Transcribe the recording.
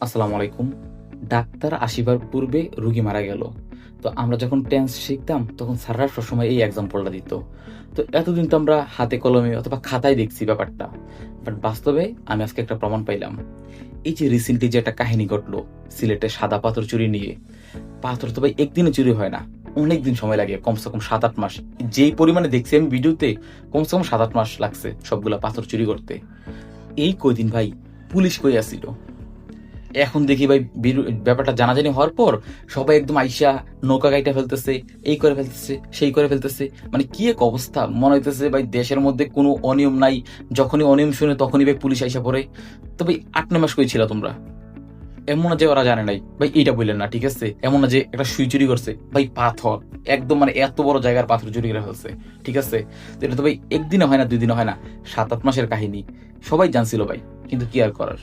আসসালামু আলাইকুম। ডাক্তার আসিবার পূর্বে রোগী মারা গেল। তো আমরা যখন টেন্স শিখতাম তখন স্যাররা সবসময় এই এক্সাম্পলটা দিত। তো এতদিন তো আমরা হাতে কলমে অথবা খাতায় দেখছি ব্যাপারটা। বাট বাস্তবে আমি আজকে একটা প্রমাণ পাইলাম। এই যে রিসেন্টলি যে একটা কাহিনী ঘটলো সিলেটে সাদা পাথর চুরি নিয়ে। পাথর তো ভাই একদিনে চুরি হয় না। অনেক দিন সময় লাগে কমসে কম ৭-৮ মাস। যেই পরিমাণে দেখছি আমি ভিডিওতে কমসে কম ৭-৮ মাস লাগছে সবগুলা পাথর চুরি করতে। এই কয়দিন ভাই পুলিশ কই আছিল? এখন দেখি ভাই ব্যাপারটা জানাজানি হওয়ার পর সবাই একদম আইসা নৌকা গাইটা ফেলতেছে, এই করে ফেলতেছে, সেই করে ফেলতেছে। মানে কি এক অবস্থা! মনে হইতেছে ভাই দেশের মধ্যে কোনো অনিয়ম নাই। যখনই অনিয়ম শুনে তখনই ভাই পুলিশ আইসা পড়ে। তো ভাই ৮-৯ মাস কই ছিলা তোমরা? এমন না যে ওরা জানে নাই। ভাই এইটা বললেন না, ঠিক আছে? এমন না যে একটা সুই চুরি করছে। ভাই পাথর। একদম মানে এত বড় জায়গার পাথর চুরি করে ফেলছে। ঠিক আছে? তো এটা তো ভাই একদিনে হয় না, ২ দিনে হয় না। ৭-৮ মাসের কাহিনী। সবাই জানছিল ভাই। কিন্তু কি আর করার?